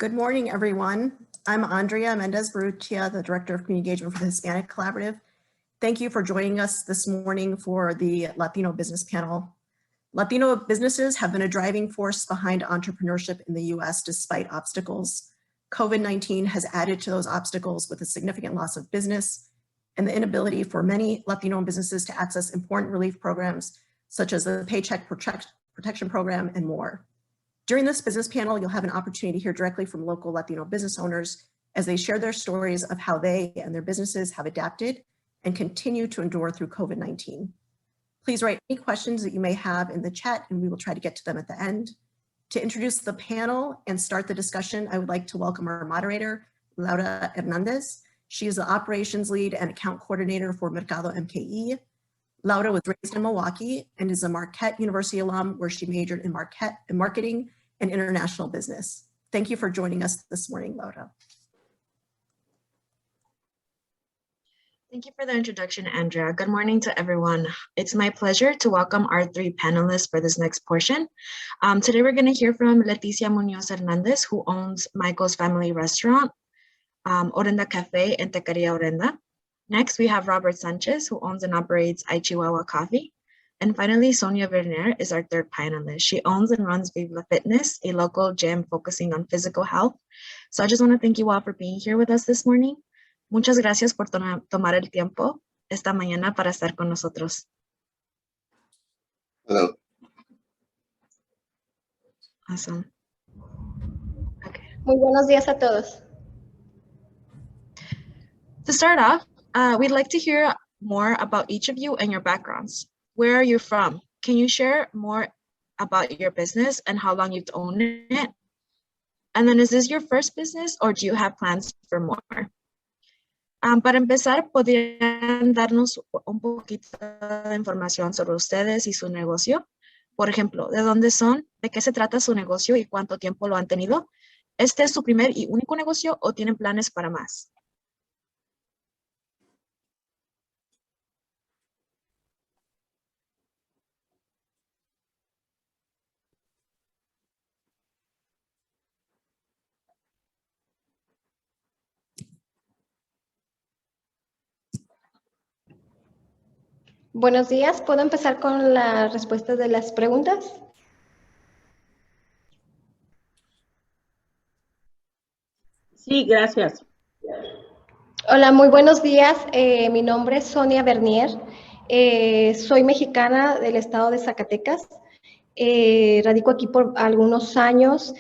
Good morning, everyone. I'm Andrea Mendez-Barrutia, the Director of Community Engagement for the Hispanic Collaborative. Thank you for joining us this morning for the Latino Business Panel. Latino businesses have been a driving force behind entrepreneurship in the US despite obstacles. COVID-19 has added to those obstacles with a significant loss of business and the inability for many Latino businesses to access important relief programs such as the Paycheck Protection Program and more. During this business panel, you'll have an opportunity to hear directly from local Latino business owners as they share their stories of how they and their businesses have adapted and continue to endure through COVID-19. Please write any questions that you may have in the chat and we will try to get to them at the end. To introduce the panel and start the discussion, I would like to welcome our moderator, Laura Hernandez. She is the operations lead and account coordinator for mercadoMKE. Laura was raised in Milwaukee and is a Marquette University alum where she majored in marketing and international business. Thank you for joining us this morning, Laura. Thank you for the introduction, Andrea. Good morning to everyone. It's my pleasure to welcome our three panelists for this next portion. Today we're going to hear from Leticia Munoz Hernandez, who owns Michael's Family Restaurant, Orenda Cafe, and Taqueria Orenda. Next, we have Robert Sanchez, who owns and operates Chihuahua Coffee. And finally, Sonia Vernier is our third panelist. She owns and runs Vive Fitness, a local gym focusing on physical health. So I just want to thank you all for being here with us this morning. Muchas gracias por tomar el tiempo esta mañana para estar con nosotros. Hello. Awesome. Okay. Muy buenos días a todos. To start off, we'd like to hear more about each of you and your backgrounds. Where are you from? Can you share more about your business and how long you've owned it? And then, is this your first business or do you have plans for more? Para empezar, ¿podrían darnos un poquito de información sobre ustedes y su negocio? Por ejemplo, ¿de dónde son? ¿De qué se trata su negocio y cuánto tiempo lo han tenido? ¿Este es su primer y único negocio o tienen planes para más? Buenos días. ¿Puedo empezar con la respuesta de las preguntas? Sí, gracias. Hola, muy buenos días. Mi nombre es Sonia Vernier. Soy mexicana del estado de Zacatecas. Radico aquí por algunos años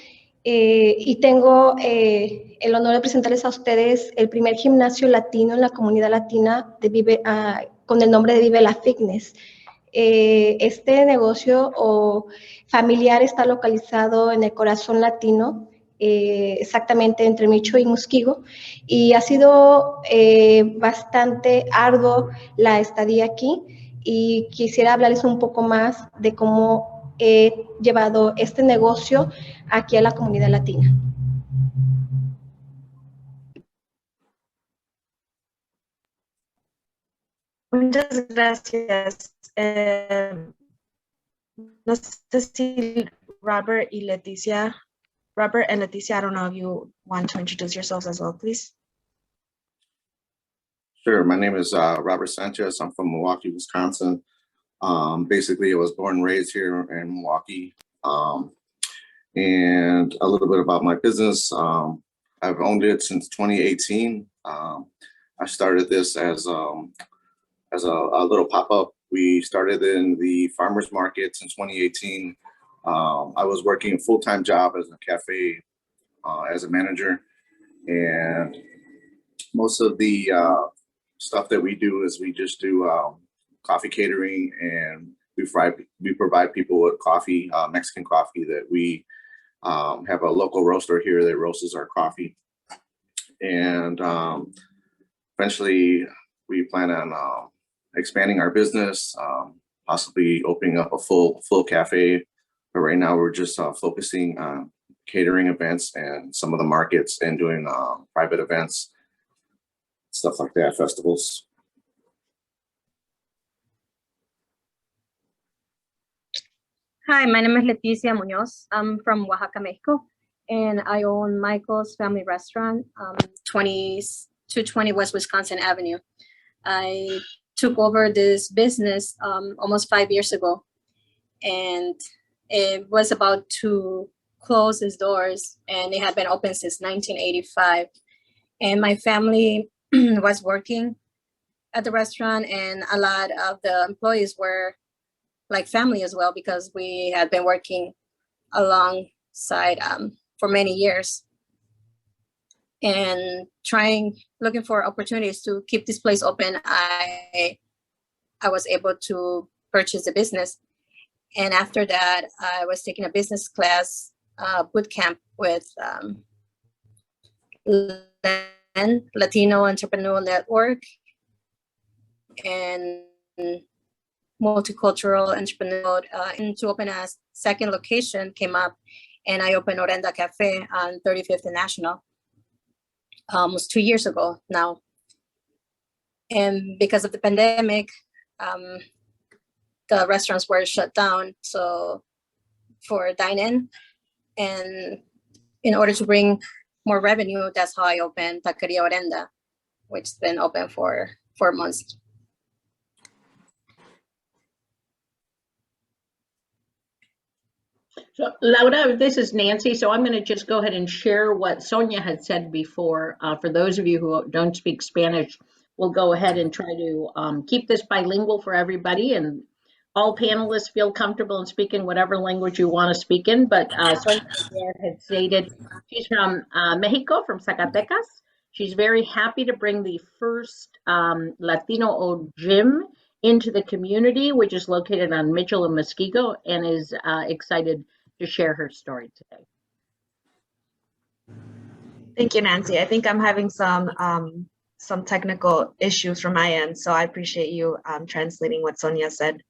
y tengo el honor de presentarles a ustedes el primer gimnasio latino en la comunidad latina de Vive, con el nombre de Vive la Fitness. Este negocio familiar está localizado en el corazón latino, exactamente entre Micho y Muskego, y ha sido bastante arduo la estadía aquí y quisiera hablarles un poco más de cómo he llevado este negocio aquí a la comunidad latina. Muchas gracias. No sé si Robert and Leticia, I don't know if you want to introduce yourselves as well, please. Sure. My name is Robert Sanchez. I'm from Milwaukee, Wisconsin. Basically, I was born and raised here in Milwaukee. And a little bit about my business. I've owned it since 2018. I started this as a little pop-up. We started in the farmers markets in 2018. I was working a full-time job as a cafe as a manager, and most of the stuff that we do is we just do coffee catering, and we provide people with coffee, Mexican coffee that we have a local roaster here that roasts our coffee. And eventually we plan on expanding our business, possibly opening up a full cafe. But right now we're just focusing on catering events and some of the markets and doing private events, stuff like that, festivals. Hi, my name is Leticia Munoz. I'm from Oaxaca, Mexico. and I own Michael's Family Restaurant, 220 West Wisconsin Avenue. I took over this business almost 5 years ago, and it was about to close its doors, and it had been open since 1985. And my family was working at the restaurant, and a lot of the employees were like family as well, because we had been working alongside for many years and looking for opportunities to keep this place open. I was able to purchase the business, and after that I was taking a business class boot camp with Latino Entrepreneurial Network and multicultural entrepreneurial, and to open a second location came up, and I opened Orenda Cafe on 35th and National almost 2 years ago now. And because of the pandemic, the restaurants were shut down, so for dine-in, and in order to bring more revenue, that's how I opened Taqueria Orenda, which has been open for 4 months. So Laura, this is Nancy. So I'm going to just go ahead and share what Sonia had said before. For those of you who don't speak Spanish, we'll go ahead and try to keep this bilingual for everybody, and all panelists feel comfortable in speaking whatever language you want to speak in. But Sonia had stated she's from Mexico, from Zacatecas. She's very happy to bring the first Latino-owned gym into the community, which is located on Mitchell and Muskego, and is excited to share her story today. Thank you, Nancy. I think I'm having some technical issues from my end, so I appreciate you translating what Sonia said.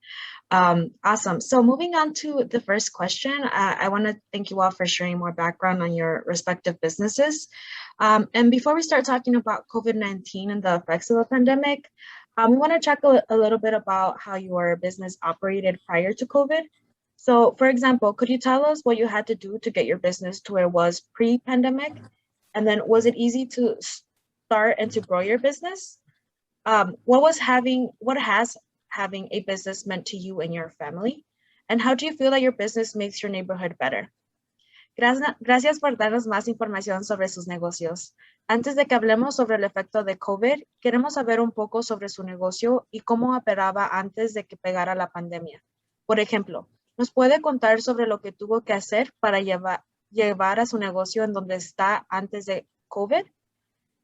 Awesome. So moving on to the first question, I want to thank you all for sharing more background on your respective businesses. And before we start talking about COVID-19 and the effects of the pandemic, we want to check a little bit about how your business operated prior to COVID. So, for example, could you tell us what you had to do to get your business to where it was pre-pandemic? And then was it easy to start and to grow your business? What has having a business meant to you and your family? And how do you feel that your business makes your neighborhood better? Gracias por darnos más información sobre sus negocios. Antes de que hablemos sobre el efecto de COVID, queremos saber un poco sobre su negocio y cómo operaba antes de que pegara la pandemia. Por ejemplo, ¿nos puede contar sobre lo que tuvo que hacer para llevar a su negocio en donde está antes de COVID?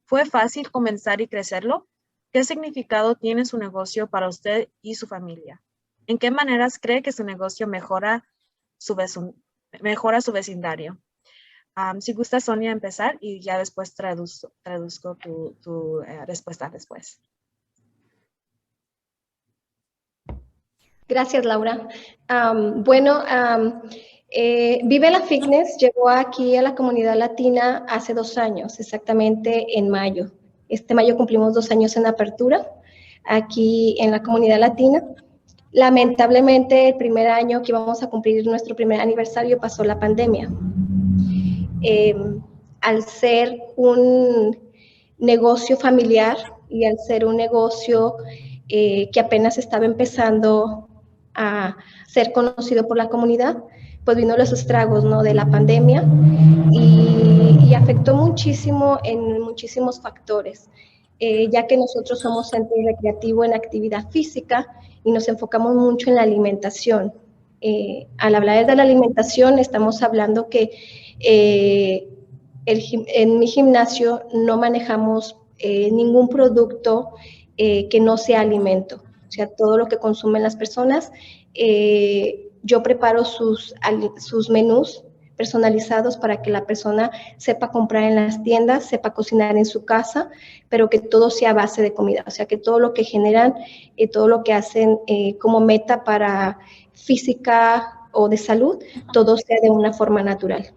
¿Fue fácil comenzar y crecerlo? ¿Qué significado tiene su negocio para usted y su familia? ¿En qué maneras cree que su negocio mejora su vecindario? Si gusta, Sonia, empezar y ya después traduzco tu respuesta después. Gracias, Laura. Vive la Fitness llegó aquí a la comunidad latina hace 2 años, exactamente en mayo. Este mayo cumplimos 2 años en apertura aquí en la comunidad latina. Lamentablemente, el primer año que íbamos a cumplir nuestro primer aniversario pasó la pandemia. Al ser un negocio familiar y al ser un negocio que apenas estaba empezando a ser conocido por la comunidad, pues vino los estragos, ¿no?, de la pandemia y afectó muchísimo en muchísimos factores, ya que nosotros somos centro recreativo en actividad física y nos enfocamos mucho en la alimentación. Al hablar de la alimentación, estamos hablando que en mi gimnasio no manejamos ningún producto que no sea alimento. O sea, todo lo que consumen las personas, yo preparo sus menús personalizados para que la persona sepa comprar en las tiendas, sepa cocinar en su casa, pero que todo sea a base de comida. O sea, que todo lo que generan, todo lo que hacen como meta para física o de salud, todo sea de una forma natural.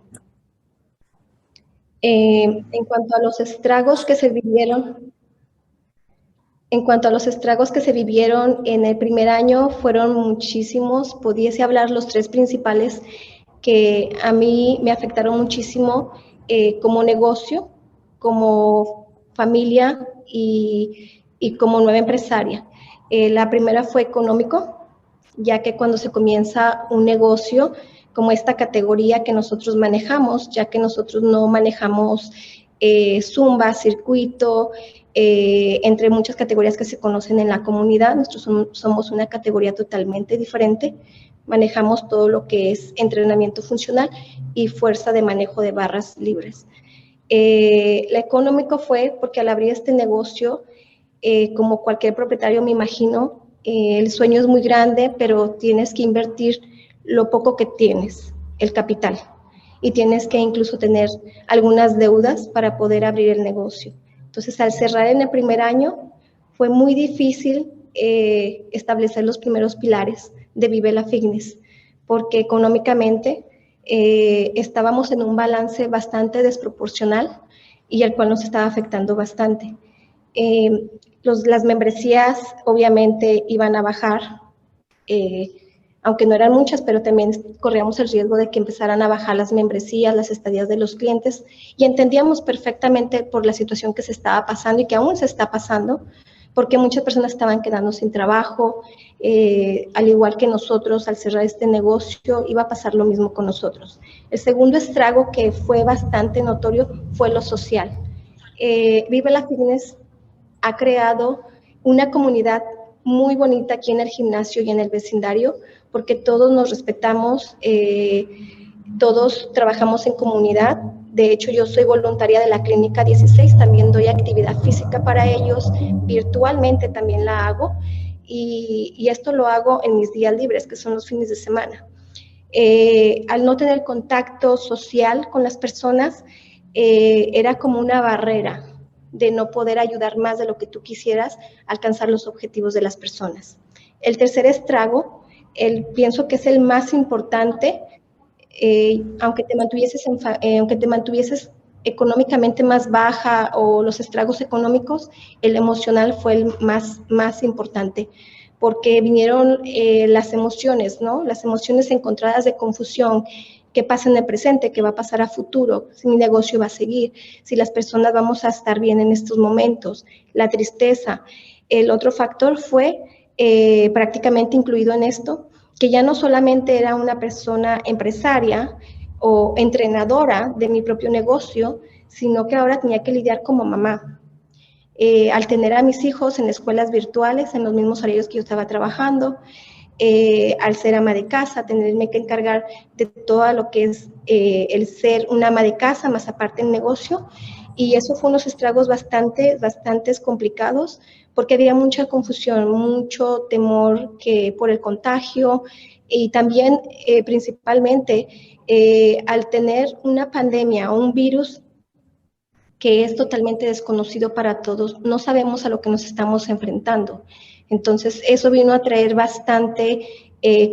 En cuanto a los estragos que se vivieron, en el primer año fueron muchísimos. Pudiese hablar los 3 principales que a mí me afectaron muchísimo como negocio, como familia y como nueva empresaria. La primera fue económico, ya que cuando se comienza un negocio como esta categoría que nosotros manejamos, ya que nosotros no manejamos zumba, circuito, entre muchas categorías que se conocen en la comunidad, nosotros somos una categoría totalmente diferente, manejamos todo lo que es entrenamiento funcional y fuerza de manejo de barras libres. La económico fue porque al abrir este negocio, como cualquier propietario me imagino, el sueño es muy grande, pero tienes que invertir lo poco que tienes, el capital, y tienes que incluso tener algunas deudas para poder abrir el negocio. Entonces, al cerrar en el primer año, fue muy difícil establecer los primeros pilares de Vive la Fitness, porque económicamente estábamos en un balance bastante desproporcional y el cual nos estaba afectando bastante. Las membresías obviamente iban a bajar, aunque no eran muchas, pero también corríamos el riesgo de que empezaran a bajar las membresías, las estadías de los clientes, y entendíamos perfectamente por la situación que se estaba pasando y que aún se está pasando, porque muchas personas estaban quedando sin trabajo, al igual que nosotros, al cerrar este negocio, iba a pasar lo mismo con nosotros. El segundo estrago que fue bastante notorio fue lo social. Vive la Fitness ha creado una comunidad muy bonita aquí en el gimnasio y en el vecindario, porque todos nos respetamos, todos trabajamos en comunidad. De hecho, yo soy voluntaria de la Clínica 16, también doy actividad física para ellos, virtualmente también la hago, y esto lo hago en mis días libres, que son los fines de semana. Al no tener contacto social con las personas, era como una barrera de no poder ayudar más de lo que tú quisieras alcanzar los objetivos de las personas. El tercer estrago, pienso que es el más importante, aunque te mantuvieses económicamente más baja o los estragos económicos, el emocional fue el más importante, porque vinieron las emociones, ¿no? Las emociones encontradas de confusión. ¿Qué pasa en el presente? ¿Qué va a pasar a futuro? Si mi negocio va a seguir, si las personas vamos a estar bien en estos momentos, la tristeza. El otro factor fue prácticamente incluido en esto, que ya no solamente era una persona empresaria o entrenadora de mi propio negocio, sino que ahora tenía que lidiar como mamá. Al tener a mis hijos en escuelas virtuales, en los mismos horarios que yo estaba trabajando, al ser ama de casa, tenerme que encargar de todo lo que es el ser una ama de casa, más aparte el negocio, y eso fue unos estragos bastante complicados, porque había mucha confusión, mucho temor por el contagio, y también principalmente al tener una pandemia o un virus que es totalmente desconocido para todos, no sabemos a lo que nos estamos enfrentando. Entonces, eso vino a traer bastante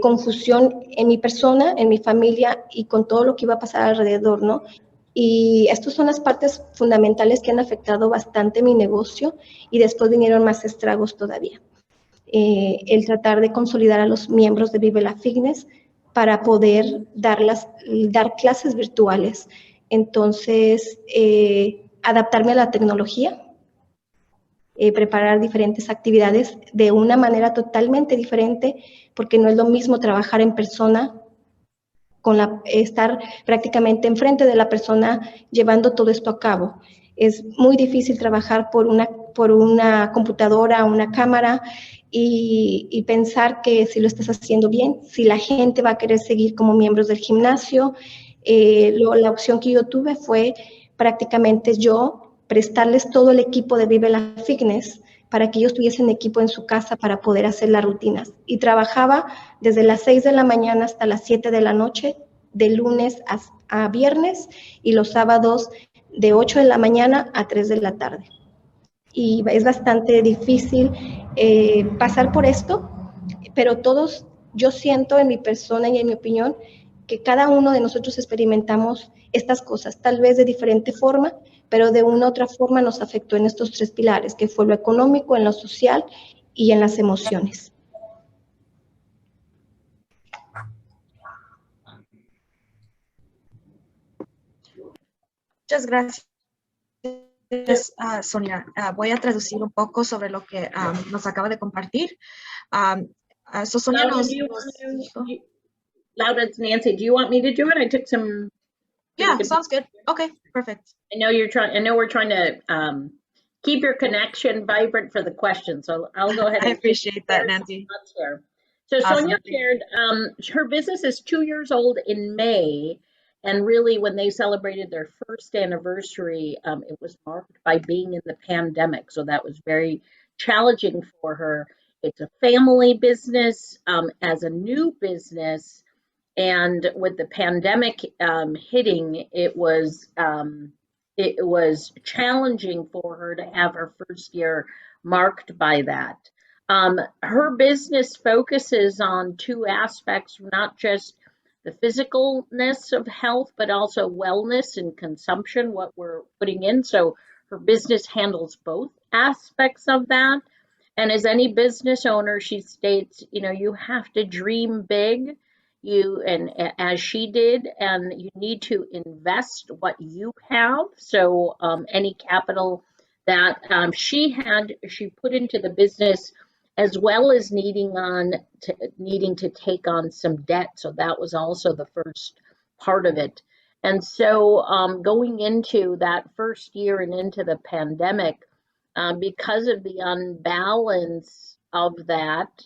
confusión en mi persona, en mi familia y con todo lo que iba a pasar alrededor, ¿no? Y estas son las partes fundamentales que han afectado bastante mi negocio y después vinieron más estragos todavía. El tratar de consolidar a los miembros de Vive la Fitness para poder dar clases virtuales. Entonces, adaptarme a la tecnología, preparar diferentes actividades de una manera totalmente diferente, porque no es lo mismo trabajar en persona, estar prácticamente enfrente de la persona llevando todo esto a cabo. Es muy difícil trabajar por una computadora, una cámara, y pensar que si lo estás haciendo bien, si la gente va a querer seguir como miembros del gimnasio. La opción que yo tuve fue prácticamente yo prestarles todo el equipo de Vive la Fitness para que ellos tuviesen equipo en su casa para poder hacer las rutinas. Y trabajaba desde las 6 de la mañana hasta las 7 de la noche, de lunes a viernes, y los sábados de 8 de la mañana a 3 de la tarde. Y es bastante difícil pasar por esto, pero todos, yo siento en mi persona y en mi opinión, que cada uno de nosotros experimentamos estas cosas, tal vez de diferente forma, pero de una u otra forma nos afectó en estos tres pilares, que fue lo económico, en lo social y en las emociones. Muchas gracias, Sonia. Voy a traducir un poco sobre lo que nos acaba de compartir. So Sonia Laura, nos do you dijo. want to, Laura, it's Nancy. Do you want me to do it? I took some. Yeah, sounds good. Okay, perfect. I know we're trying to keep your connection vibrant for the question. So I'll go ahead. I appreciate that, Nancy. So Awesome. Sonia shared her business is 2 years old in May. And really, when they celebrated their first anniversary, it was marked by being in the pandemic. So that was very challenging for her. It's a family business as a new business. And with the pandemic hitting, it was challenging for her to have her first year marked by that. Her business focuses on two aspects, not just the physicalness of health, but also wellness and consumption, what we're putting in. So her business handles both aspects of that. And as any business owner, she states, you have to dream big, as she did, and you need to invest what you have. So any capital that she put into the business, as well as needing to take on some debt. So that was also the first part of it. And so going into that first year and into the pandemic, because of the unbalance of that,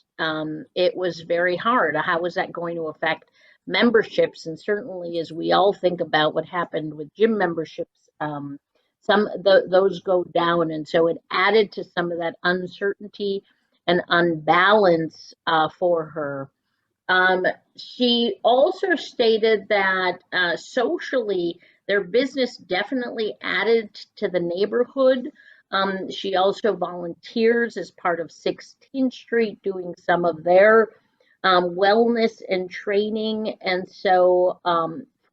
it was very hard. How was that going to affect memberships? And certainly, as we all think about what happened with gym memberships, those go down. And so it added to some of that uncertainty and unbalance for her. She also stated that socially, their business definitely added to the neighborhood. She also volunteers as part of 16th Street doing some of their wellness and training. And so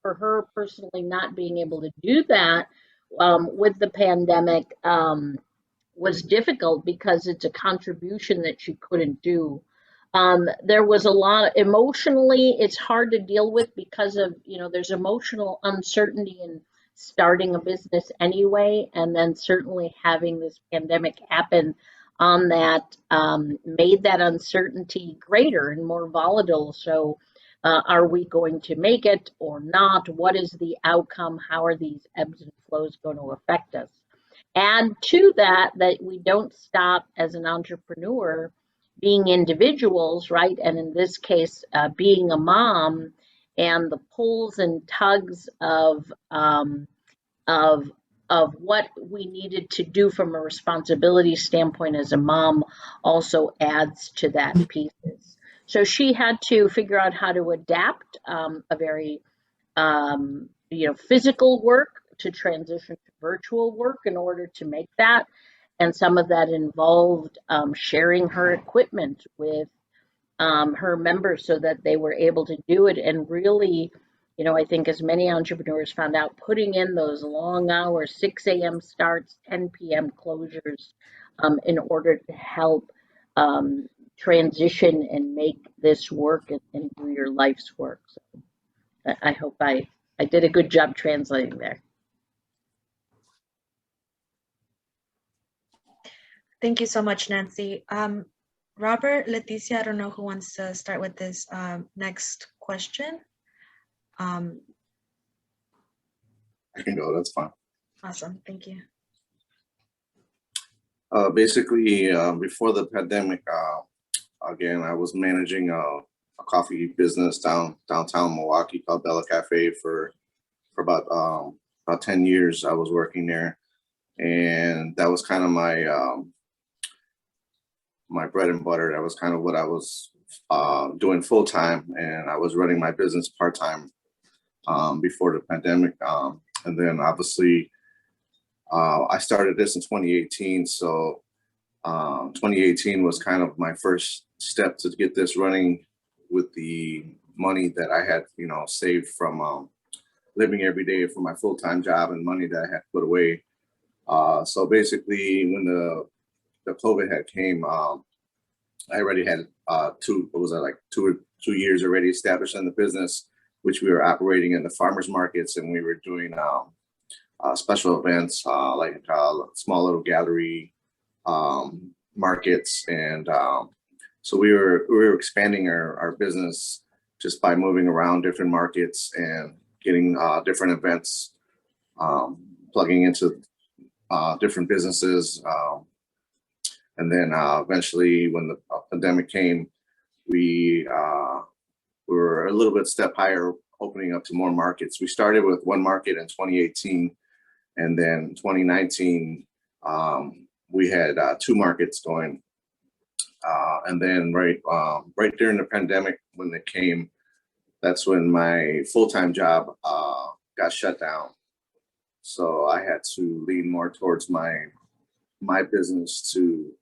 for her personally not being able to do that with the pandemic was difficult because it's a contribution that she couldn't do. There was a lot emotionally, it's hard to deal with because of, there's emotional uncertainty in starting a business anyway, and then certainly having this pandemic happen on that made that uncertainty greater and more volatile. So are we going to make it or not? What is the outcome? How are these ebbs and flows going to affect us? Add to that we don't stop as an entrepreneur being individuals, right? And in this case, being a mom, and the pulls and tugs of what we needed to do from a responsibility standpoint as a mom also adds to that pieces. So she had to figure out how to adapt a very physical work to transition to virtual work in order to make that. And some of that involved sharing her equipment with her members so that they were able to do it. And really, I think as many entrepreneurs found out, putting in those long hours, 6 a.m. starts, 10 p.m. closures, in order to help transition and make this work and do your life's work. So I hope I did a good job translating there. Thank you so much, Nancy. Robert, Leticia, I don't know who wants to start with this next question. I can go, that's fine. Awesome, thank you. Basically, before the pandemic, again, I was managing a coffee business downtown Milwaukee called Bella Cafe for about 10 years. I was working there, and that was kind of my my bread and butter. That was kind of what I was doing full time, and I was running my business part time before the pandemic. And then obviously I started this in 2018. So 2018 was kind of my first step to get this running with the money that I had, saved from living every day for my full-time job and money that I had put away. So basically when the COVID had came, I already had two years already established in the business, which we were operating in the farmers markets, and we were doing special events, like small little gallery markets. And so we were expanding our business just by moving around different markets and getting different events, plugging into different businesses. And then eventually when the pandemic came, we were a little bit step higher, opening up to more markets. We started with one market in 2018, and then 2019, we had 2 markets going. And then right during the pandemic, when it came, that's when my full-time job got shut down. So I had to lean more towards my business to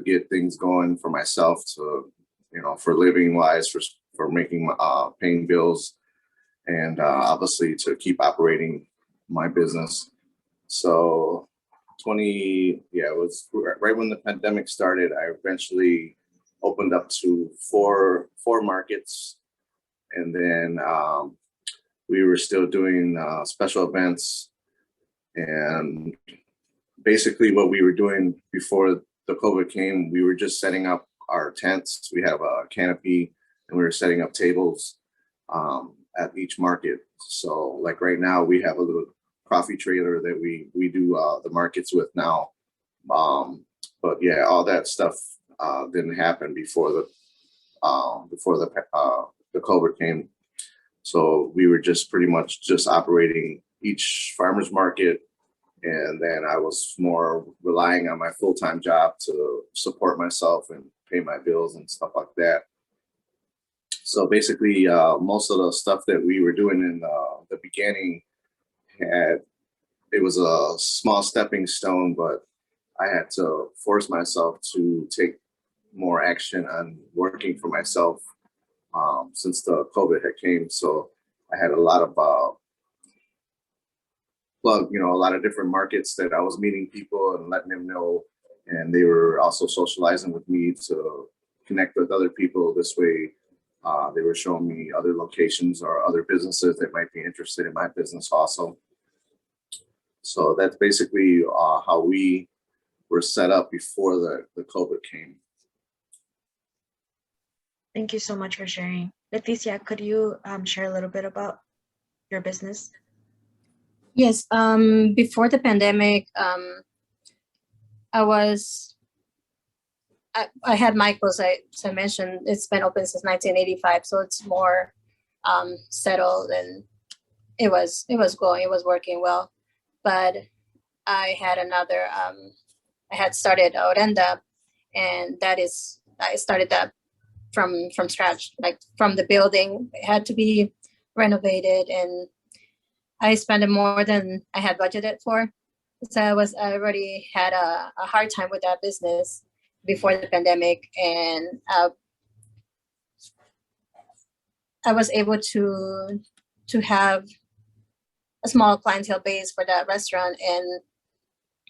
get things going for myself, to, you know, for living wise, for making paying bills, and obviously to keep operating my business. So it was right when the pandemic started. I eventually opened up to four markets, and then we were still doing special events. And basically what we were doing before the COVID came, we were just setting up our tents. We have a canopy, and we were setting up tables at each market. So like right now, we have a little coffee trailer that we do the markets with now. But yeah, all that stuff didn't happen before the COVID came. So we were just pretty much just operating each farmer's market. And then I was more relying on my full-time job to support myself and pay my bills and stuff like that. So basically, most of the stuff that we were doing in the beginning it was a small stepping stone, but I had to force myself to take more action on working for myself since the COVID had came. So I had a lot of a lot of different markets that I was meeting people and letting them know, and they were also socializing with me to connect with other people. This way, they were showing me other locations or other businesses that might be interested in my business also. So that's basically how we were set up before the COVID came. Thank you so much for sharing. Leticia, could you share a little bit about your business? Yes, before the pandemic, I had Michael's, as I mentioned, it's been open since 1985, so it's more settled, and it was going, it was working well. But I had another, I had started Orenda, and I started that from scratch, like from the building. It had to be renovated, and I spent more than I had budgeted for. So I already had a hard time with that business before the pandemic, and I was able to have a small clientele base for that restaurant, and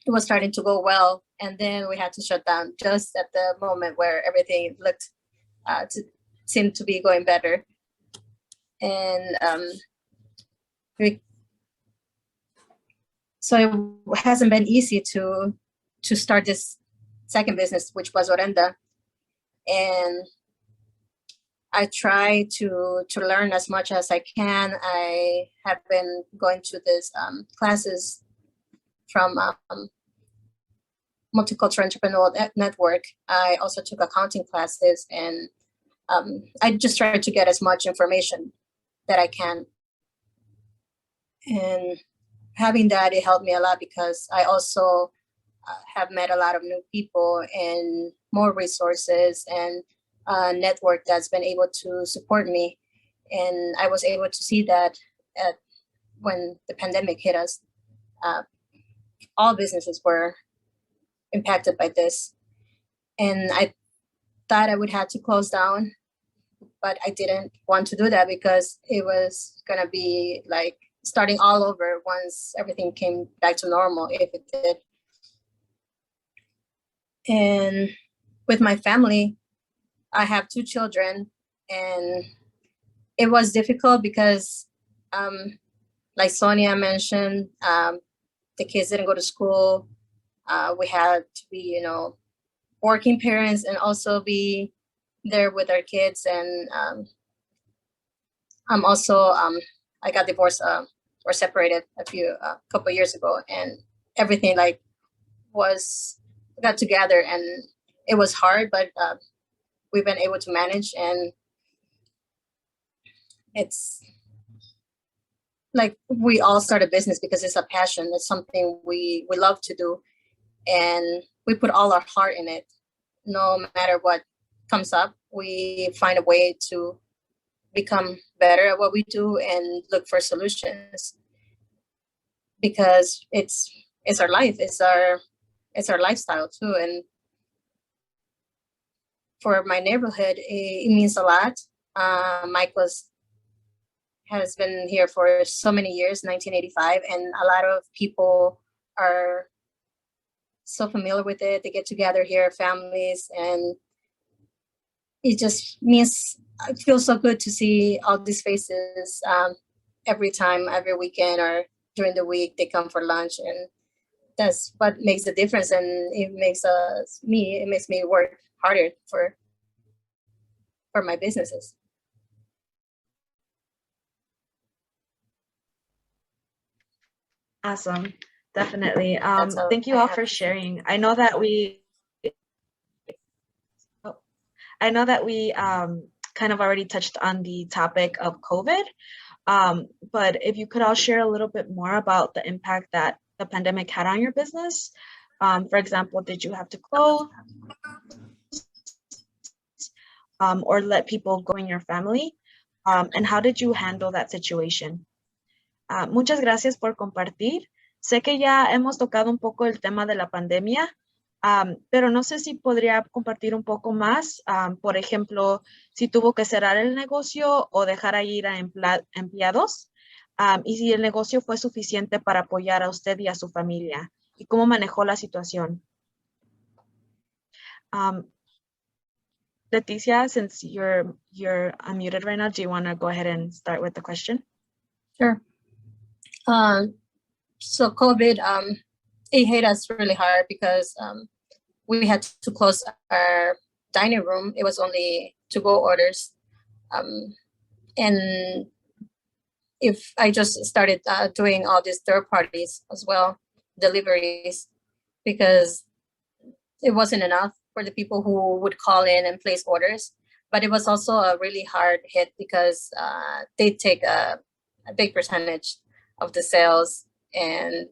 it was starting to go well. And then we had to shut down just at the moment where everything looked seemed to be going better. And so it hasn't been easy to start this second business, which was Orenda. And I try to learn as much as I can. I have been going to these classes from Multicultural Entrepreneur Network. I also took accounting classes, and I just try to get as much information that I can. And having that, it helped me a lot, because I also have met a lot of new people and more resources and a network that's been able to support me. And I was able to see that when the pandemic hit us, all businesses were impacted by this. And I thought I would have to close down, but I didn't want to do that, because it was gonna be like starting all over once everything came back to normal, if it did. And with my family, I have 2 children, and it was difficult because like Sonia mentioned, the kids didn't go to school. We had to be, working parents and also be there with our kids. And I'm also, I got divorced or separated a couple years ago, and everything got together, and it was hard, but we've been able to manage, and it's like we all start a business because it's a passion. It's something we love to do, and we put all our heart in it. No matter what comes up, we find a way to become better at what we do and look for solutions, because it's our life, it's our lifestyle too. And for my neighborhood, it means a lot. Michael has been here for so many years, 1985, and a lot of people are so familiar with it. They get together here, families, and it just means, it feels so good to see all these faces every time, every weekend or during the week. They come for lunch, and that's what makes the difference. And it makes me work harder for my businesses. Awesome. Definitely. That's all Thank you I all have for to say. sharing. I know that we kind of already touched on the topic of COVID, but if you could all share a little bit more about the impact that the pandemic had on your business. For example, did you have to close or let people go in your family? And how did you handle that situation? Muchas gracias por compartir. Sé que ya hemos tocado un poco el tema de la pandemia, pero no sé si podría compartir un poco más. Por ejemplo, si tuvo que cerrar el negocio o dejar a ir a empleados, y si el negocio fue suficiente para apoyar a usted y a su familia, y cómo manejó la situación. Leticia, since you're unmuted right now, do you want to go ahead and start with the question? Sure. So COVID, it hit us really hard because we had to close our dining room. It was only to-go orders. And if I just started doing all these third parties as well, deliveries, because it wasn't enough for the people who would call in and place orders. But it was also a really hard hit because they take a big percentage of the sales, and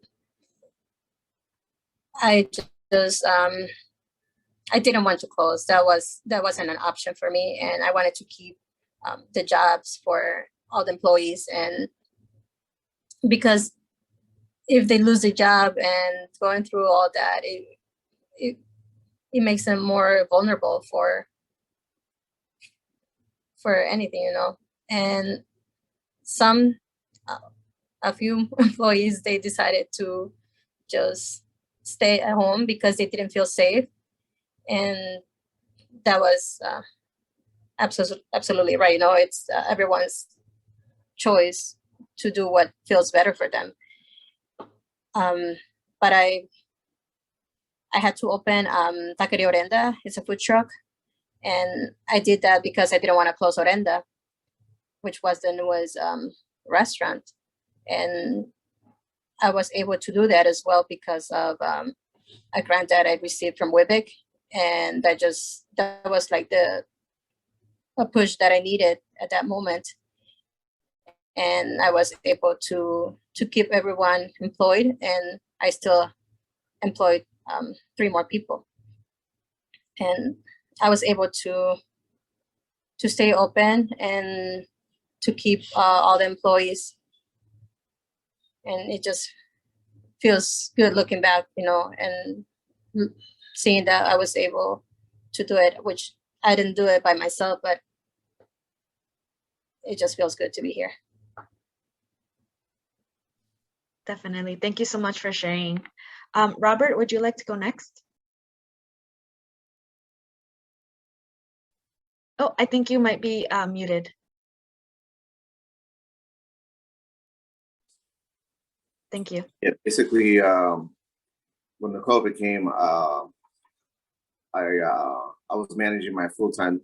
I just I didn't want to close. That wasn't an option for me, and I wanted to keep the jobs for all the employees. And because if they lose the job and going through all that, it makes them more vulnerable for anything, And a few employees, they decided to just stay at home because they didn't feel safe, and that was absolutely right. It's everyone's choice to do what feels better for them. But I had to open Taqueria Orenda. It's a food truck, and I did that because I didn't want to close Orenda, which was the newest restaurant. And I was able to do that as well because of a grant that I received from Vive, and that was like a push that I needed at that moment. And I was able to keep everyone employed, and I still employed 3 more people. And I was able to stay open and to keep all the employees. And it just feels good looking back, and seeing that I was able to do it, which I didn't do it by myself, but it just feels good to be here. Definitely. Thank you so much for sharing. Robert, would you like to go next? Oh, I think you might be muted. Thank you. Yeah, basically, when the COVID came, I was managing my full-time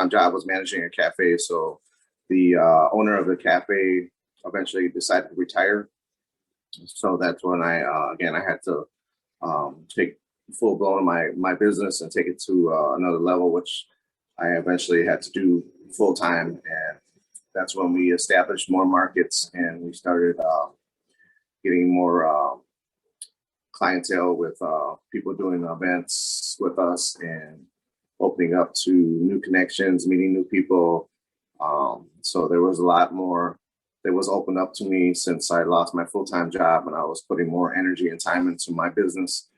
job was managing a cafe. So the owner of the cafe eventually decided to retire. So that's when I had to take full blown my business and take it to another level, which I eventually had to do full time. And that's when we established more markets and we started getting more clientele with people doing events with us and opening up to new connections, meeting new people. So there was a lot more that was opened up to me since I lost my full-time job and I was putting more energy and time into my business.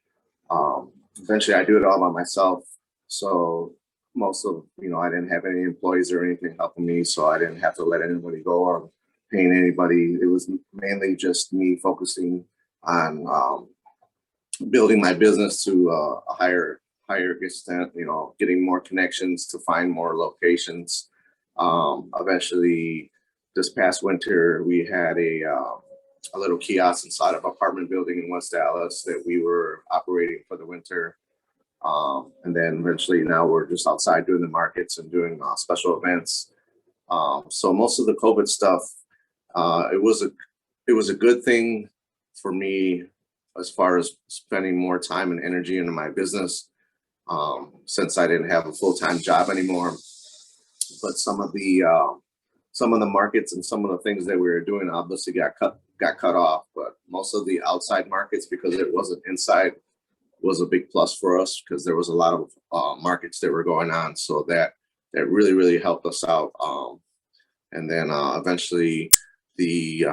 Eventually I do it all by myself. So most of, I didn't have any employees or anything helping me. So I didn't have to let anybody go or paying anybody. It was mainly just me focusing on building my business to a higher extent, getting more connections to find more locations. Eventually this past winter, we had a little kiosk inside of an apartment building in West Dallas that we were operating for the winter. And then eventually now we're just outside doing the markets and doing special events. So most of the COVID stuff, it was a good thing for me as far as spending more time and energy into my business, since I didn't have a full-time job anymore. But some of the markets and some of the things that we were doing obviously got cut off. But most of the outside markets, because it wasn't inside, was a big plus for us because there was a lot of markets that were going on. So that really, really helped us out. And then eventually we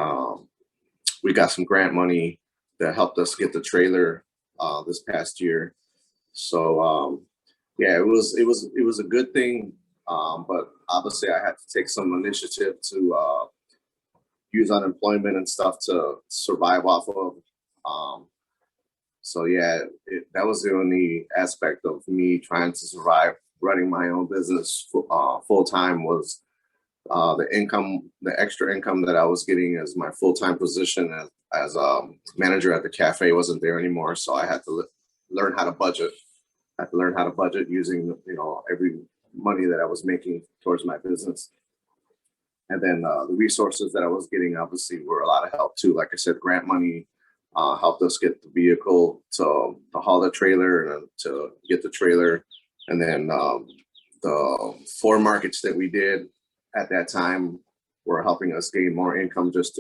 got some grant money that helped us get the trailer this past year. So yeah, it was a good thing. But obviously I had to take some initiative to use unemployment and stuff to survive off of. So yeah, that was the only aspect of me trying to survive running my own business full time was the extra income that I was getting as my full-time position as a manager at the cafe wasn't there anymore. So I had to learn how to budget. I had to learn how to budget using, every money that I was making towards my business. And then the resources that I was getting obviously were a lot of help too. Like I said, grant money helped us get the vehicle to haul the trailer and to get the trailer. And then the 4 markets that we did at that time were helping us gain more income just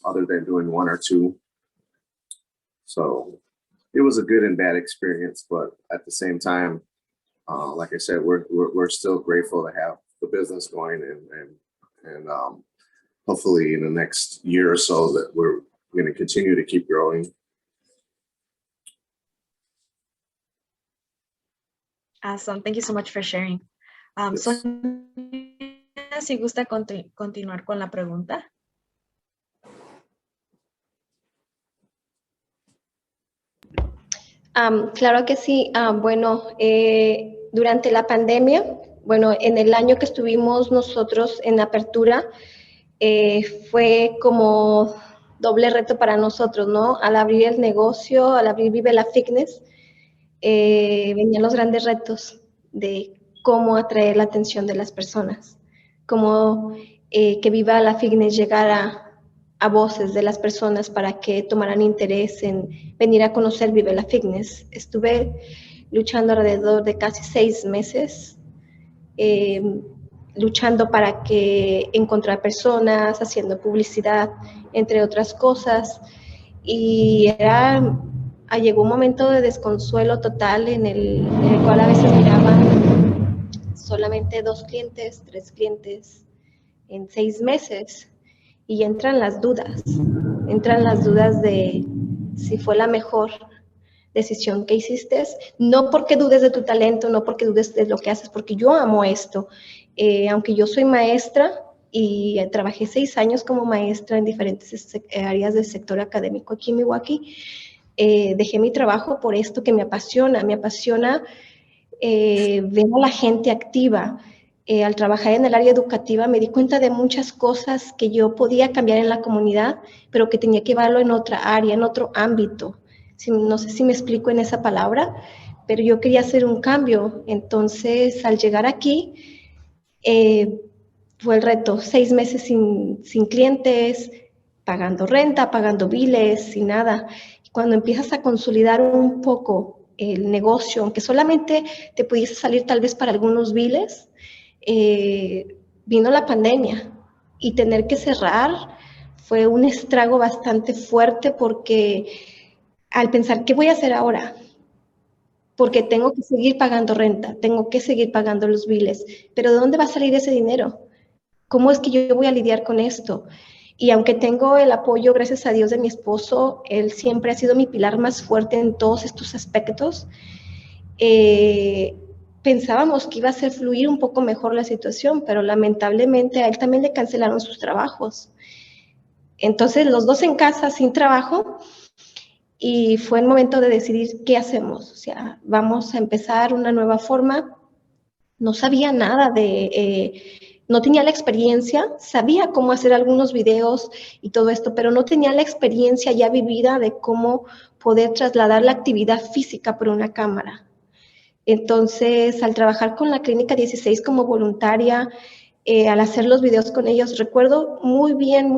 other than doing 1 or 2. So it was a good and bad experience, but at the same time, like I said, we're still grateful to have the business going and hopefully in the next year or so that we're going to continue to keep growing. Awesome. Thank you so much for sharing. Yes. Sonia, si gusta continuar con la pregunta. Claro que sí. Bueno, durante la pandemia, bueno, en el año que estuvimos nosotros en apertura, fue como doble reto para nosotros, ¿no? Al abrir el negocio, al abrir Vive la Fitness, venían los grandes retos de cómo atraer la atención de las personas, cómo que Viva la Fitness llegara a voces de las personas para que tomaran interés en venir a conocer Vive la Fitness. Estuve luchando alrededor de casi 6 meses, luchando para que encontrar personas, haciendo publicidad, entre otras cosas. Y llegó un momento de desconsuelo total en el cual a veces miraba solamente 2 clientes, 3 clientes en 6 meses. Y entran las dudas de si fue la mejor decisión que hiciste, no porque dudes de tu talento, no porque dudes de lo que haces, porque yo amo esto. Aunque yo soy maestra y trabajé 6 años como maestra en diferentes áreas del sector académico aquí en Milwaukee, dejé mi trabajo por esto que me apasiona ver a la gente activa, al trabajar en el área educativa, me di cuenta de muchas cosas que yo podía cambiar en la comunidad, pero que tenía que llevarlo en otra área, en otro ámbito. No sé si me explico en esa palabra, pero yo quería hacer un cambio. Entonces, al llegar aquí, fue el reto, 6 meses sin clientes, pagando renta, pagando biles, sin nada. Y cuando empiezas a consolidar un poco el negocio, aunque solamente te pudiese salir tal vez para algunos biles, vino la pandemia y tener que cerrar fue un estrago bastante fuerte porque al pensar, ¿qué voy a hacer ahora? Porque tengo que seguir pagando renta, tengo que seguir pagando los biles, pero ¿de dónde va a salir ese dinero? ¿Cómo es que yo voy a lidiar con esto? Y aunque tengo el apoyo, gracias a Dios, de mi esposo, él siempre ha sido mi pilar más fuerte en todos estos aspectos, pensábamos que iba a hacer fluir un poco mejor la situación, pero lamentablemente a él también le cancelaron sus trabajos. Entonces, los dos en casa sin trabajo, y fue el momento de decidir qué hacemos. O sea, vamos a empezar una nueva forma. No sabía nada no tenía la experiencia, sabía cómo hacer algunos videos y todo esto, pero no tenía la experiencia ya vivida de cómo poder trasladar la actividad física por una cámara. Entonces, al trabajar con la Clínica 16 como voluntaria, al hacer los videos con ellos, recuerdo muy bien,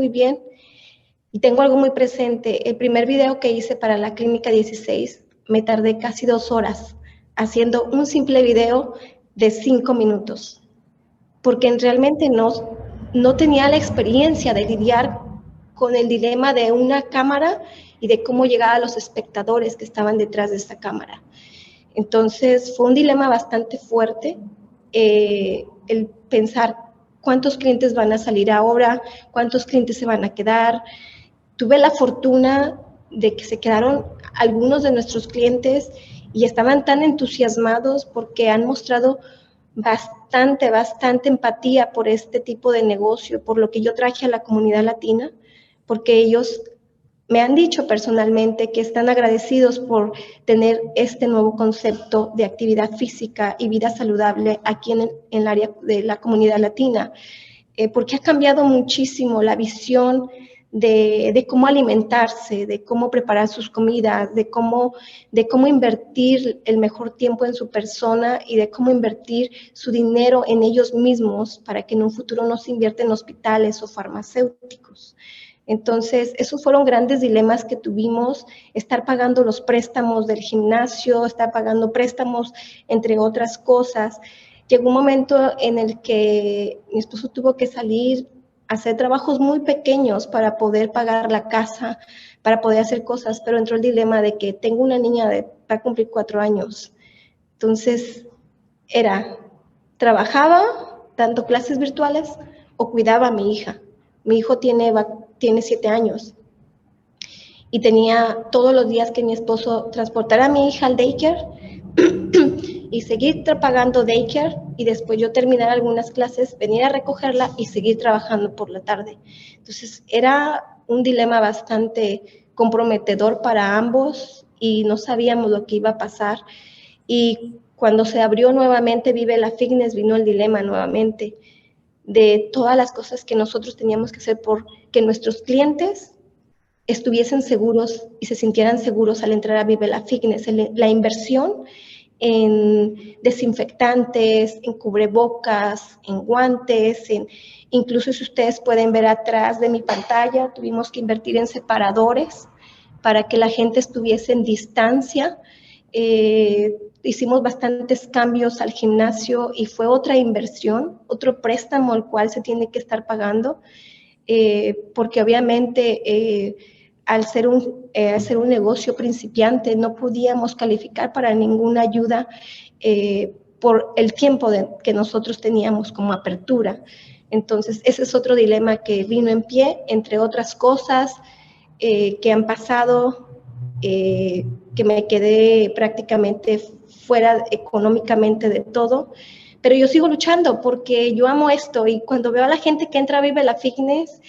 y tengo algo muy presente. El primer video que hice para la Clínica 16, me tardé casi 2 horas haciendo un simple video de 5 minutos, porque realmente no tenía la experiencia de lidiar con el dilema de una cámara y de cómo llegar a los espectadores que estaban detrás de esta cámara. Entonces, fue un dilema bastante fuerte, el pensar cuántos clientes van a salir ahora, cuántos clientes se van a quedar. Tuve la fortuna de que se quedaron algunos de nuestros clientes y estaban tan entusiasmados porque han mostrado bastante empatía por este tipo de negocio, por lo que yo traje a la comunidad latina, porque ellos me han dicho personalmente que están agradecidos por tener este nuevo concepto de actividad física y vida saludable aquí en el área de la comunidad latina, porque ha cambiado muchísimo la visión de cómo alimentarse, de cómo preparar sus comidas, de cómo invertir el mejor tiempo en su persona y de cómo invertir su dinero en ellos mismos para que en un futuro no se invierta en hospitales o farmacéuticos. Entonces, esos fueron grandes dilemas que tuvimos, estar pagando los préstamos del gimnasio, estar pagando préstamos, entre otras cosas. Llegó un momento en el que mi esposo tuvo que salir a hacer trabajos muy pequeños para poder pagar la casa, para poder hacer cosas, pero entró el dilema de que tengo una niña va a cumplir 4 años. Entonces, trabajaba dando clases virtuales o cuidaba a mi hija. Mi hijo tiene 7 años y tenía todos los días que mi esposo transportara a mi hija al daycare y seguir pagando daycare y después yo terminar algunas clases, venir a recogerla y seguir trabajando por la tarde. Entonces era un dilema bastante comprometedor para ambos y no sabíamos lo que iba a pasar. Y cuando se abrió nuevamente Vive la Fitness, vino el dilema nuevamente de todas las cosas que nosotros teníamos que hacer por que nuestros clientes estuviesen seguros y se sintieran seguros al entrar a Vive la Fitness. La inversión en desinfectantes, en cubrebocas, en guantes, incluso si ustedes pueden ver atrás de mi pantalla, tuvimos que invertir en separadores para que la gente estuviese en distancia. Hicimos bastantes cambios al gimnasio y fue otra inversión, otro préstamo al cual se tiene que estar pagando, porque obviamente al ser un negocio principiante no podíamos calificar para ninguna ayuda por el tiempo que nosotros teníamos como apertura. Entonces, ese es otro dilema que vino en pie, entre otras cosas que han pasado, que me quedé prácticamente fuera económicamente de todo, pero yo sigo luchando porque yo amo esto y cuando veo a la gente que entra a Vive la Fitness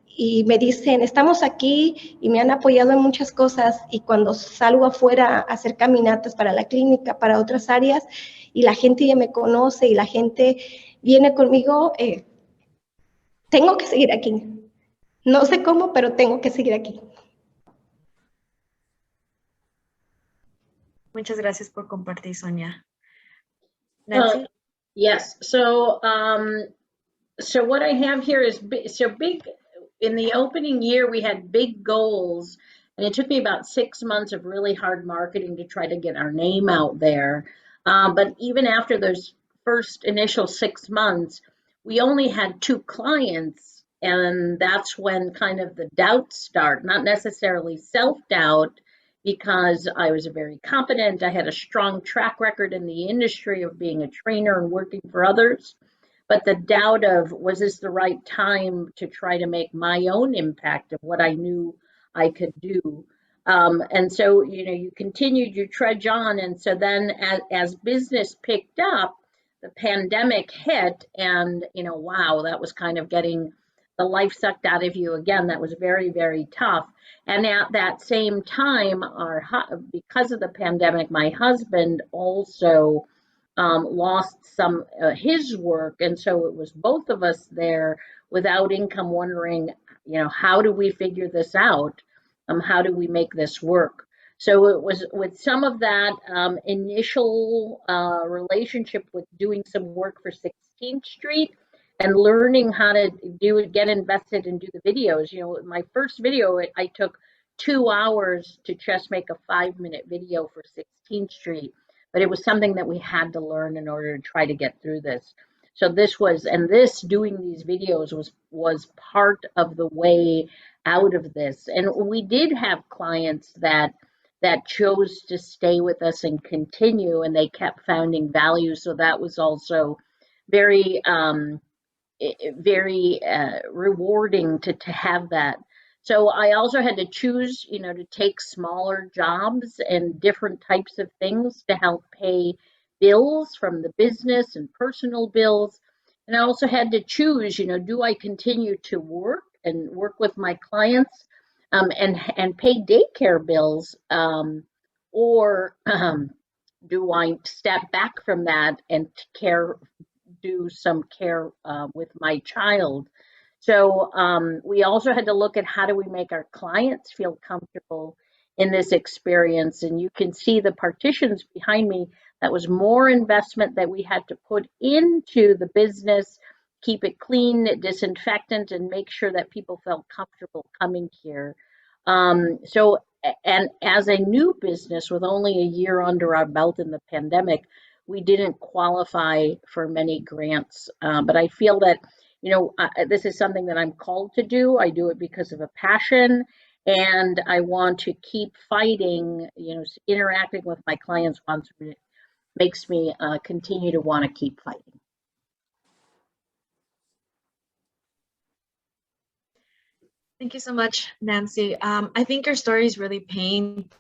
y me dicen, estamos aquí y me han apoyado en muchas cosas y cuando salgo afuera a hacer caminatas para la clínica, para otras áreas y la gente ya me conoce y la gente viene conmigo, tengo que seguir aquí. No sé cómo, pero tengo que seguir aquí. Muchas gracias por compartir, Sonia. Nancy? Yes, so so what I have here is big. In the opening year, we had big goals, and it took me about 6 months of really hard marketing to try to get our name out there. But even after those first initial 6 months, we only had 2 clients, and that's when kind of the doubts start, not necessarily self-doubt, because I was very competent. I had a strong track record in the industry of being a trainer and working for others. But the doubt of, was this the right time to try to make my own impact of what I knew I could do? And so, you know, you continued, you trudge on. And so then as business picked up, the pandemic hit and, you know, wow, that was kind of getting the life sucked out of you again. That was very, very tough. And at that same time, because of the pandemic, my husband also lost some his work, and so it was both of us there without income, wondering, you know, how do we figure this out? How do we make this work? So it was with some of that initial relationship with doing some work for 16th Street and learning how to get invested and do the videos. You know, my first video, I took 2 hours to just make a 5-minute video for 16th Street. But it was something that we had to learn in order to try to get through this. So doing these videos was part of the way out of this. And we did have clients that chose to stay with us and continue, and they kept finding value. So that was also very, very rewarding to have that. So I also had to choose, you know, to take smaller jobs and different types of things to help pay bills from the business and personal bills. And I also had to choose, you know, do I continue to work with my clients and pay daycare bills, or do I step back from that and do some care with my child? So we also had to look at how do we make our clients feel comfortable in this experience. And you can see the partitions behind me. That was more investment that we had to put into the business, keep it clean, disinfectant, and make sure that people felt comfortable coming here. So, and as a new business with only a year under our belt in the pandemic, we didn't qualify for many grants. But I feel that, you know, this is something that I'm called to do. I do it because of a passion, and I want to keep fighting. You know, interacting with my clients makes me continue to want to keep fighting. Thank you so much, Nancy. I think your stories really paint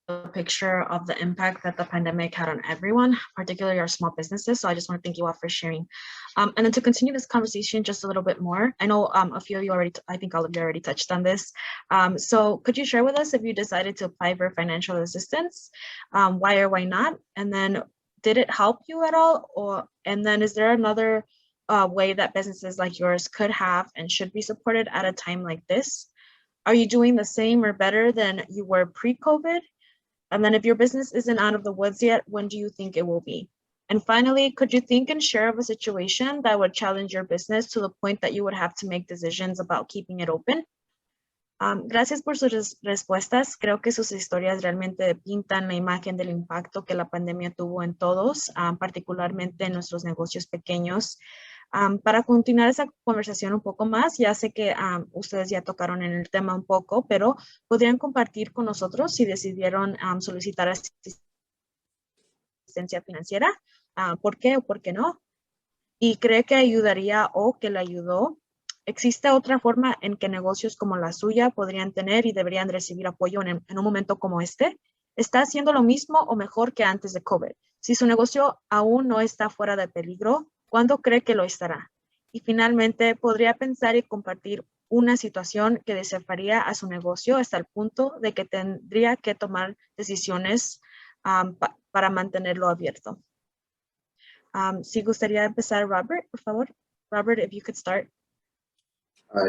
a picture of the impact that the pandemic had on everyone, particularly our small businesses. So I just want to thank you all for sharing. And then to continue this conversation just a little bit more, I know a few of you already, I think all of you already touched on this. So could you share with us if you decided to apply for financial assistance, why or why not? And then did it help you at all? And then is there another way that businesses like yours could have and should be supported at a time like this? Are you doing the same or better than you were pre-COVID? And then if your business isn't out of the woods yet, when do you think it will be? And finally, could you think and share of a situation that would challenge your business to the point that you would have to make decisions about keeping it open? Gracias por sus respuestas. Creo que sus historias realmente pintan la imagen del impacto que la pandemia tuvo en todos, particularmente en nuestros negocios pequeños. Para continuar esa conversación un poco más, ya sé que ustedes ya tocaron en el tema un poco, pero podrían compartir con nosotros si decidieron solicitar asistencia financiera, por qué o por qué no, y cree que ayudaría o que le ayudó. ¿Existe otra forma en que negocios como la suya podrían tener y deberían recibir apoyo en un momento como este? ¿Está haciendo lo mismo o mejor que antes de COVID? Si su negocio aún no está fuera de peligro, ¿cuándo cree que lo estará? Y finalmente, ¿podría pensar y compartir una situación que desafiaría a su negocio hasta el punto de que tendría que tomar decisiones para mantenerlo abierto? Si gustaría empezar, Robert, por favor. Robert, if you could start.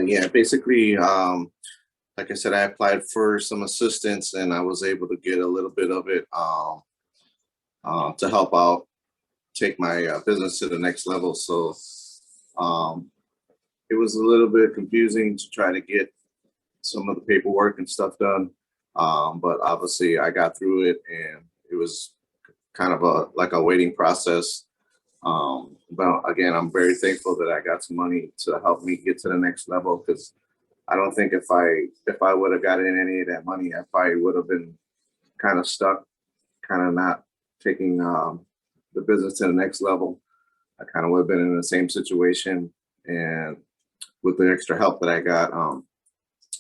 Yeah, basically, like I said, I applied for some assistance and I was able to get a little bit of it to help out, take my business to the next level. So it was a little bit confusing to try to get some of the paperwork and stuff done. But obviously I got through it and it was kind of like a waiting process. But again, I'm very thankful that I got some money to help me get to the next level, because I don't think if I would have gotten any of that money, I probably would have been kind of stuck, kind of not taking the business to the next level. I kind of would have been in the same situation, and with the extra help that I got,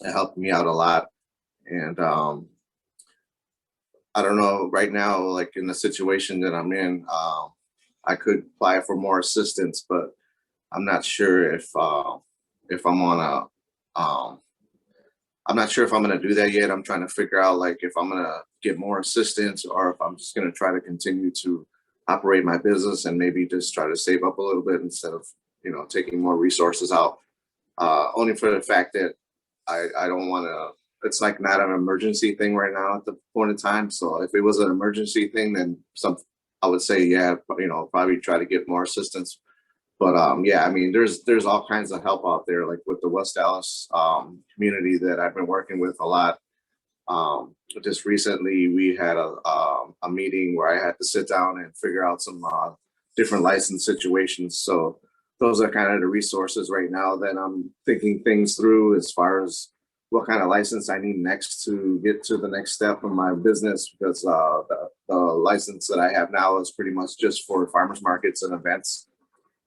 it helped me out a lot. And I don't know, right now, like in the situation that I'm in, I could apply for more assistance, but I'm not sure if I'm not sure if I'm gonna do that yet. I'm trying to figure out like if I'm gonna get more assistance or if I'm just gonna try to continue to operate my business and maybe just try to save up a little bit instead of, you know, taking more resources out. Only for the fact that I don't want to. It's like not an emergency thing right now at the point in time. So if it was an emergency thing, then I would say, yeah, you know, probably try to get more assistance. But yeah, I mean, there's all kinds of help out there, like with the West Dallas community that I've been working with a lot. Just recently, we had a meeting where I had to sit down and figure out some different license situations. So those are kind of the resources right now that I'm thinking things through as far as what kind of license I need next to get to the next step of my business, because the license that I have now is pretty much just for farmers markets and events.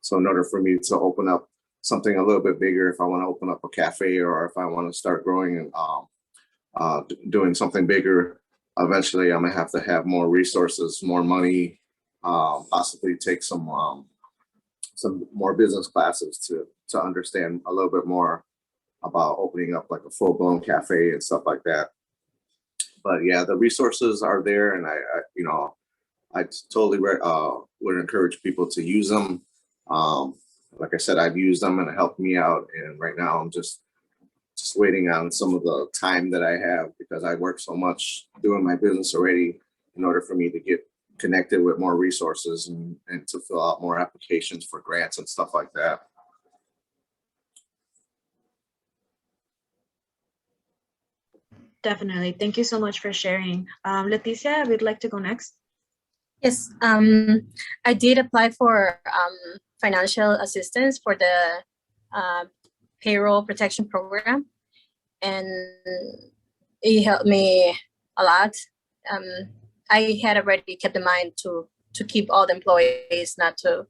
So in order for me to open up something a little bit bigger, if I want to open up a cafe or if I want to start growing and doing something bigger, eventually I'm gonna have to have more resources, more money, possibly take some more business classes to understand a little bit more about opening up like a full-blown cafe and stuff like that. But yeah, the resources are there, and I totally would encourage people to use them. Like I said, I've used them and it helped me out, and right now I'm just waiting on some of the time that I have, because I work so much doing my business already, in order for me to get connected with more resources and to fill out more applications for grants and stuff like that. Definitely. Thank you so much for sharing. Leticia, we'd like to go next. Yes, I did apply for financial assistance for the payroll protection program, and it helped me a lot. I had already kept in mind to keep all the employees, not to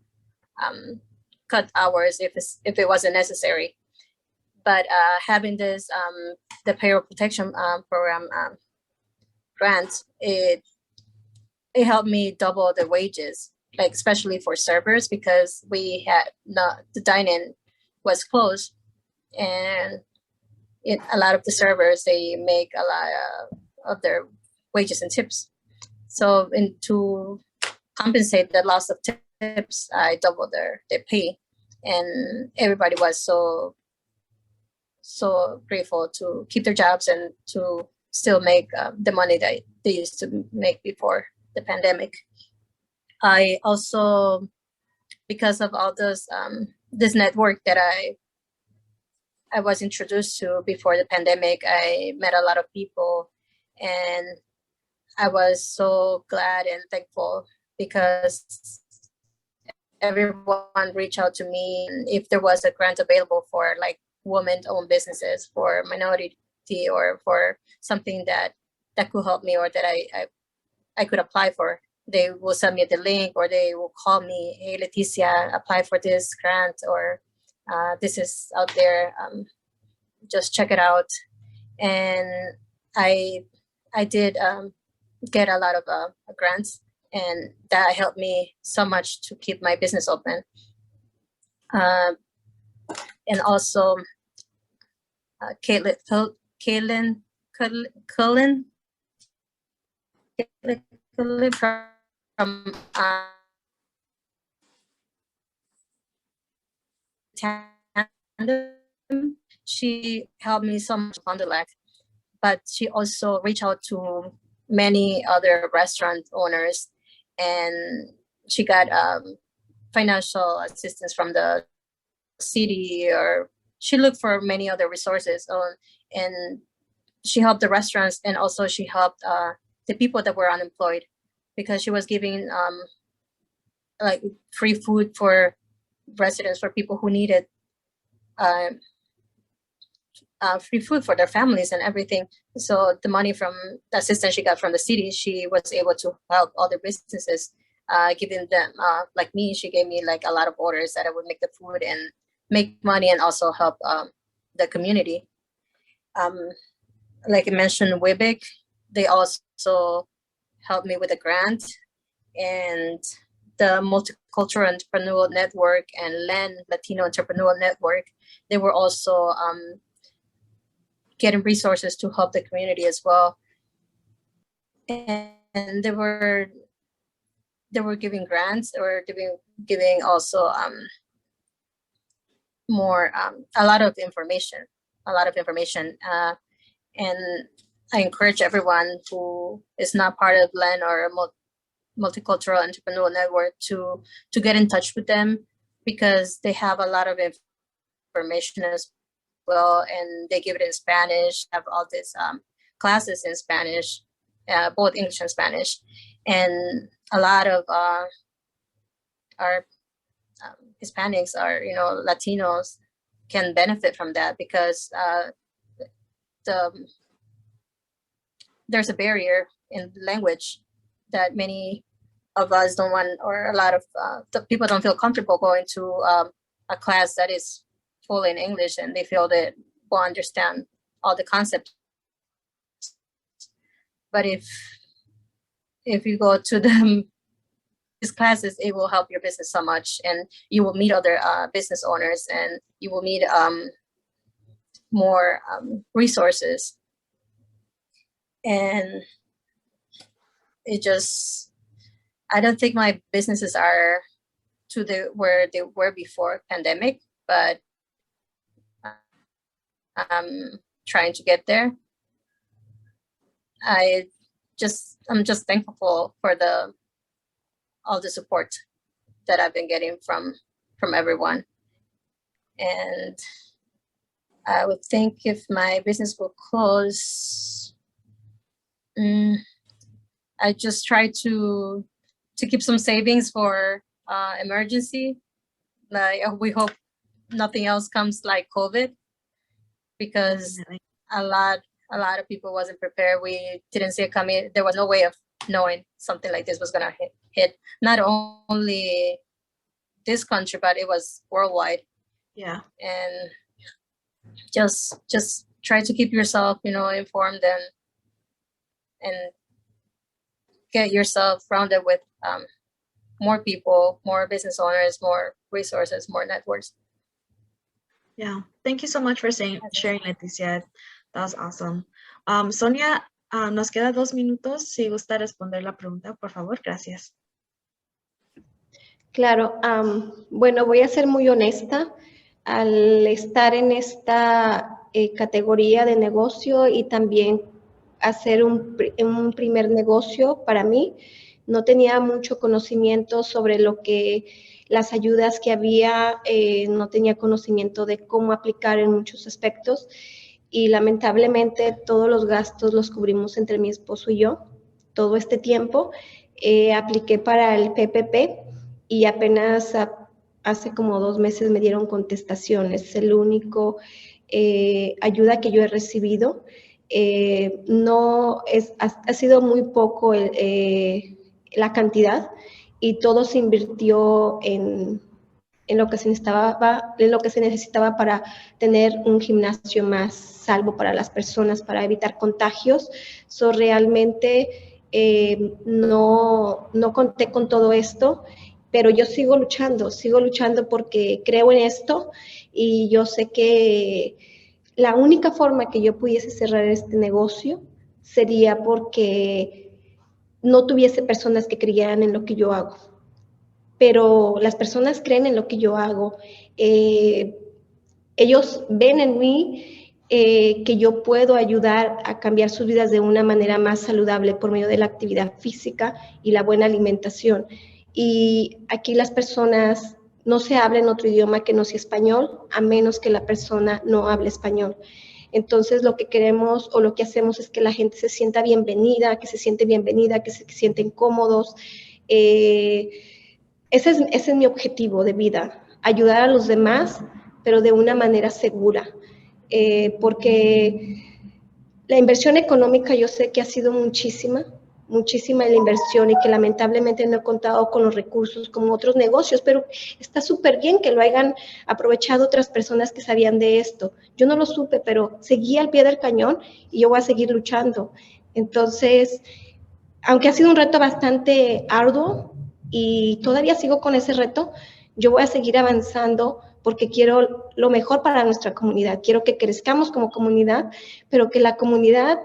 cut hours if it wasn't necessary. But having this the payroll protection program grant, it helped me double the wages, like especially for servers, because we had the dine-in was closed, and a lot of the servers, they make a lot of their wages and tips. So to compensate the loss of tips, I doubled their pay, and everybody was so grateful to keep their jobs and to still make the money that they used to make before the pandemic. I also, because of all this network that I was introduced to before the pandemic, I met a lot of people, and I was so glad and thankful because everyone reached out to me if there was a grant available for like women-owned businesses, for minority, or for something that could help me, or that I could apply for. They will send me the link, or they will call me, hey, Leticia, apply for this grant, or this is out there, just check it out. And I did get a lot of grants, and that helped me so much to keep my business open. And also, Caitlin from tandem. She helped me so much on the leg, but she also reached out to many other restaurant owners, and she got financial assistance from the city, or she looked for many other resources, and she helped the restaurants, and also she helped the people that were unemployed, because she was giving like free food for residents, for people who needed free food for their families and everything. So the money from the assistance she got from the city, she was able to help other businesses, giving them, like me, she gave me like a lot of orders that I would make the food and make money, and also help the community. Like I mentioned, Vive, they also helped me with a grant, and the Multicultural Entrepreneurial Network and Latino Entrepreneurial Network, they were also getting resources to help the community as well. And they were giving grants, or giving also more a lot of information. And I encourage everyone who is not part of LEN or Multicultural Entrepreneurial Network to get in touch with them, because they have a lot of information as well, and they give it in Spanish, have all these classes in Spanish, both English and Spanish. And a lot of our Hispanics, or Latinos, can benefit from that, because there's a barrier in language that many of us don't want, or a lot of the people don't feel comfortable going to a class that is full in English, and they feel that will understand all the concepts. But if you go to these classes, it will help your business so much, and you will meet other business owners, and you will meet more resources. And it just, I don't think my businesses are to where they were before pandemic, but I'm trying to get there. I'm just thankful for all the support that I've been getting from everyone. And I would think if my business will close, I just try to keep some savings for emergency. Like, we hope nothing else comes like COVID, because a lot of people wasn't prepared. We didn't see it coming. There was no way of knowing something like this was gonna hit not only this country, but it was worldwide. Yeah. And just try to keep yourself, informed, and get yourself surrounded with more people, more business owners, more resources, more networks. Yeah. Thank you so much for sharing, Leticia. That was awesome. Sonia, nos queda 2 minutos. Si gusta responder la pregunta, por favor. Gracias. Claro, bueno, voy a ser muy honesta. Al estar en esta categoría de negocio y también hacer un primer negocio para mí, no tenía mucho conocimiento sobre las ayudas que había, no tenía conocimiento de cómo aplicar en muchos aspectos, y lamentablemente todos los gastos los cubrimos entre mi esposo y yo. Todo este tiempo apliqué para el PPP y apenas hace como 2 meses me dieron contestaciones. Es el único ayuda que yo he recibido. Ha sido muy poco la cantidad, y todo se invirtió en lo que se necesitaba para tener un gimnasio más salvo para las personas, para evitar contagios. Realmente no conté con todo esto, pero yo sigo luchando porque creo en esto, y yo sé que la única forma que yo pudiese cerrar este negocio sería porque no tuviese personas que creyeran en lo que yo hago. pero las personas creen en lo que yo hago. Ellos ven en mí que yo puedo ayudar a cambiar sus vidas de una manera más saludable por medio de la actividad física y la buena alimentación. Y aquí las personas no se hablan otro idioma que no sea español, a menos que la persona no hable español. Entonces, lo que queremos o lo que hacemos es que la gente se sienta bienvenida, que se sienten cómodos. Ese es mi objetivo de vida, ayudar a los demás, pero de una manera segura, porque la inversión económica yo sé que ha sido muchísima la inversión y que lamentablemente no he contado con los recursos como otros negocios, pero está súper bien que lo hayan aprovechado otras personas que sabían de esto. Yo no lo supe, pero seguí al pie del cañón y yo voy a seguir luchando. Entonces, aunque ha sido un reto bastante arduo y todavía sigo con ese reto, yo voy a seguir avanzando porque quiero lo mejor para nuestra comunidad. Quiero que crezcamos como comunidad, pero que la comunidad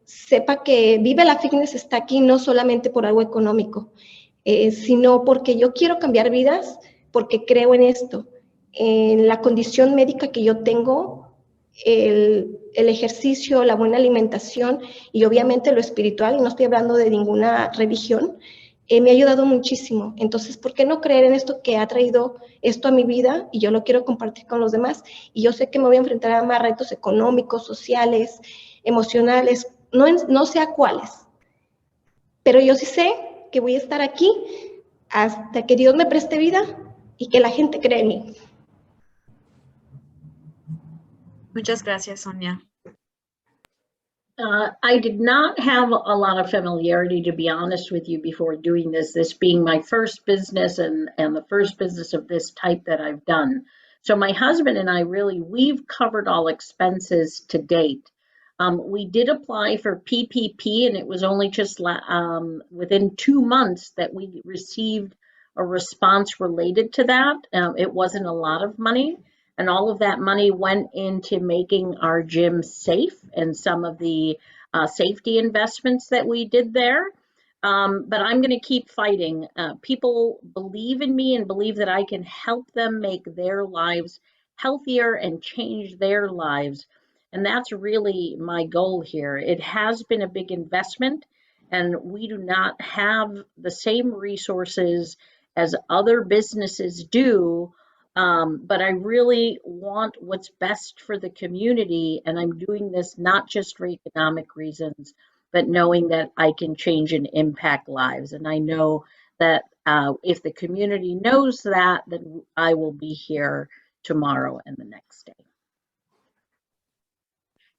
sepa que Vive la Fitness está aquí no solamente por algo económico, sino porque yo quiero cambiar vidas, porque creo en esto. En la condición médica que yo tengo, el ejercicio, la buena alimentación y obviamente lo espiritual, y no estoy hablando de ninguna religión, me ha ayudado muchísimo. Entonces, ¿por qué no creer en esto que ha traído esto a mi vida? Y yo lo quiero compartir con los demás. Y yo sé que me voy a enfrentar a más retos económicos, sociales, emocionales, no sé a cuáles. Pero yo sí sé que voy a estar aquí hasta que Dios me preste vida y que la gente cree en mí. Muchas gracias, Sonia. I did not have a lot of familiarity, to be honest with you, before doing this being my first business and the first business of this type that I've done. So my husband and I we've covered all expenses to date. We did apply for PPP, and it was only just within 2 months that we received a response related to that. It wasn't a lot of money. And all of that money went into making our gym safe and some of the safety investments that we did there. But I'm going to keep fighting. People believe in me and believe that I can help them make their lives healthier and change their lives. And that's really my goal here. It has been a big investment, and we do not have the same resources as other businesses do. But I really want what's best for the community, and I'm doing this not just for economic reasons, but knowing that I can change and impact lives. And I know that if the community knows that, then I will be here tomorrow and the next day.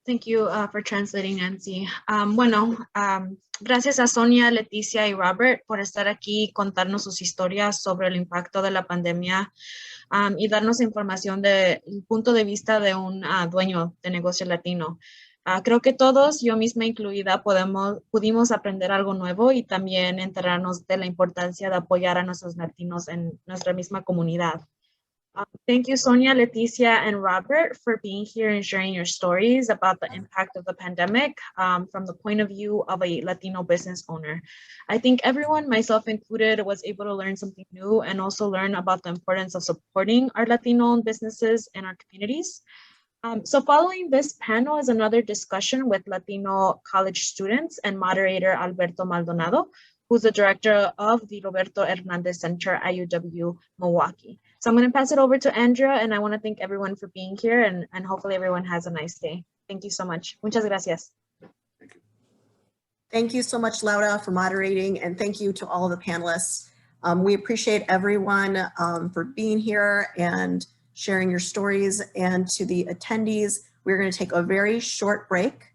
Thank you for translating, Nancy. Gracias a Sonia, Leticia y Robert por estar aquí y contarnos sus historias sobre el impacto de la pandemia y darnos información del punto de vista de un dueño de negocio latino. Creo que todos, yo misma incluida, pudimos aprender algo nuevo y también enterarnos de la importancia de apoyar a nuestros latinos en nuestra misma comunidad. Thank you, Sonia, Leticia, and Robert for being here and sharing your stories about the impact of the pandemic from the point of view of a Latino business owner. I think everyone, myself included, was able to learn something new and also learn about the importance of supporting our Latino-owned businesses and our communities. So following this panel is another discussion with Latino college students and moderator Alberto Maldonado, who's the director of the Roberto Hernandez Center at UW Milwaukee. So I'm going to pass it over to Andrea, and I want to thank everyone for being here, and hopefully everyone has a nice day. Thank you so much. Muchas gracias. Thank you. Thank you so much, Laura, for moderating, and thank you to all of the panelists. We appreciate everyone for being here and sharing your stories, and to the attendees, we're going to take a very short break,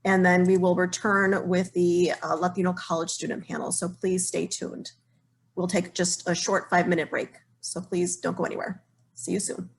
and then we will return with the Latino college student panel. So please stay tuned. We'll take just a short 5-minute break. So please don't go anywhere. See you soon.